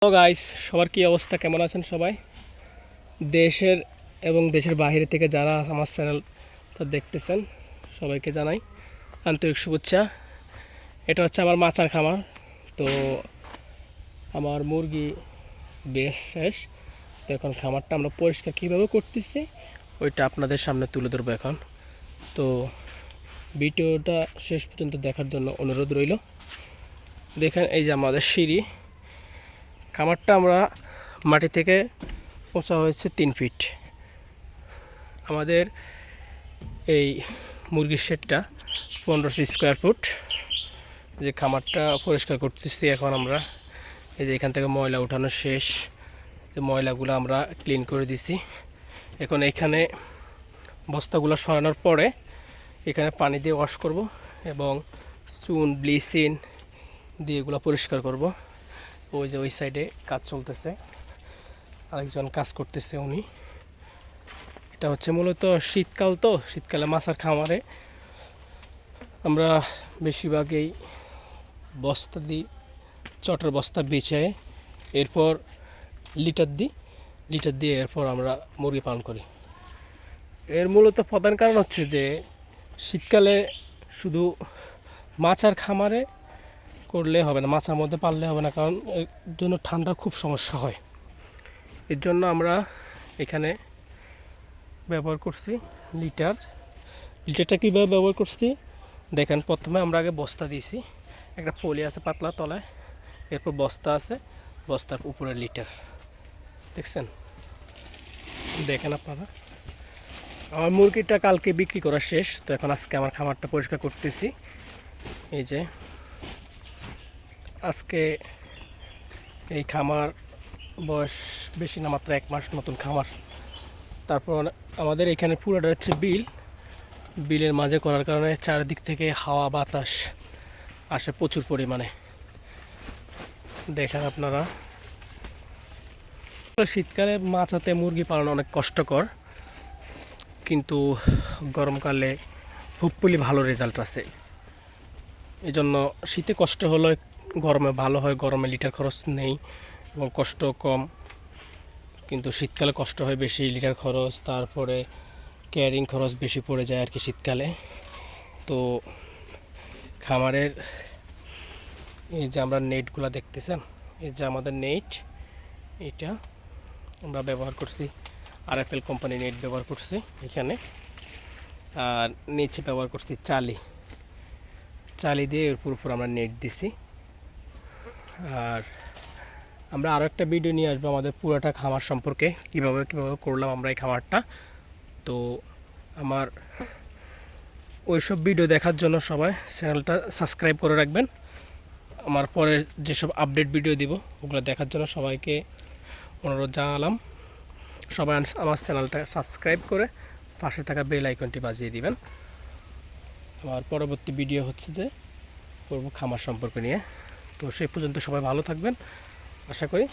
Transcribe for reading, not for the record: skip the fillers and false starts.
Hello guys, সবার কি অবস্থা, কেমন আছেন সবাই? দেশের এবং দেশের বাইরে থেকে যারা আমার চ্যানেলটা দেখতেছেন সবাইকে জানাই আন্তরিক শুভেচ্ছা। এটা হচ্ছে আমার মাচার খামার। তো আমার মুরগি বেশ শেষ। তো এখন খামারটা আমরা পরিষ্কার কীভাবে করতেছি ওইটা আপনাদের সামনে তুলে ধরবো এখন। তো ভিডিওটা শেষ পর্যন্ত দেখার জন্য অনুরোধ রইল। দেখেন, এই যে আমাদের সিঁড়ি। খামারটা আমরা মাটি থেকে উঁচা হয়েছে 3 ফিট। আমাদের এই মুরগির শেডটা 1500 স্কোয়ার ফুট। যে খামারটা পরিষ্কার করতেছি এখন আমরা। এই যে এখান থেকে ময়লা উঠানো শেষ, যে ময়লাগুলো আমরা ক্লিন করে দিছি। এখন এখানে বস্তাগুলো সরানোর পরে এখানে পানি দিয়ে ওয়াশ করব এবং চুন ব্লিচিং দিয়ে এগুলো পরিষ্কার করব। ওই যে ওই সাইডে কাজ চলতেছে, আরেকজন কাজ করতেছে উনি। এটা হচ্ছে মূলত শীতকাল, তো শীতকালে মাছের খামারে আমরা বেশিরভাগই বস্তা দিই, চটের বস্তা বিছিয়ে এরপর লিটার দিয়ে এরপর আমরা মুরগি পালন করি। এর মূলত প্রধান কারণ হচ্ছে যে শীতকালে শুধু মাছের খামারে করলে হবে না, মাছের মধ্যে পাললে হবে না, কারণ এর জন্য ঠান্ডার খুব সমস্যা হয়। এর জন্য আমরা এখানে ব্যবহার করছি লিটারটা কীভাবে ব্যবহার করছি দেখেন। প্রথমে আমরা আগে বস্তা দিয়েছি, একটা পলি আছে পাতলা তলায়, এরপর বস্তা আছে, বস্তার উপরে লিটার। দেখছেন, দেখেন আপনারা। আমার মুরগিটা কালকে বিক্রি করা শেষ, তো এখন আজকে আমার খামারটা পরিষ্কার করতেছি। এই যে আজকে এই খামার বয়স বেশি না, মাত্র 1 মাস নতুন খামার। তারপর আমাদের এখানে পুরোটা হচ্ছে বিলের মাঝে করার কারণে চারিদিক থেকে হাওয়া বাতাস আসে প্রচুর পরিমাণে। দেখেন আপনারা, শীতকালে মাচাতে মুরগি পালন অনেক কষ্টকর, কিন্তু গরমকালে হোপফুলি ভালো রেজাল্ট আছে। এই জন্য শীতে কষ্ট হলো, গরমে ভালো হয়। গরমে লিটার খরচ নেই এবং কষ্ট কম, কিন্তু শীতকালে কষ্ট হয় বেশি, লিটার খরচ, তারপরে ক্যারিং খরচ বেশি পড়ে যায় আর কি শীতকালে। তো খামারের এই যে আমরা নেটগুলো দেখতেছেন, এই যে আমাদের নেট, এটা আমরা ব্যবহার করছি RFL কোম্পানি নেট ব্যবহার করছি এখানে। আর নিচে ব্যবহার করছি চালি দিয়ে এর উপর আমরা নেট দিছি। আর আমরা আরও একটা ভিডিও নিয়ে আসবো আমাদের পুরোটা খামার সম্পর্কে, কীভাবে করলাম আমরা এই খামারটা। তো আমার ওইসব ভিডিও দেখার জন্য সবাই চ্যানেলটা সাবস্ক্রাইব করে রাখবেন। আমার পরে যেসব আপডেট ভিডিও দিব ওগুলো দেখার জন্য সবাইকে অনুরোধ জানালাম। সবাই আমার চ্যানেলটা সাবস্ক্রাইব করে পাশে থাকা বেল আইকনটি বাজিয়ে দিবেন। আমার পরবর্তী ভিডিও হচ্ছে যে করব খামার সম্পর্ক নিয়ে। তো সেই পর্যন্ত সবাই ভালো থাকবেন আশা করি।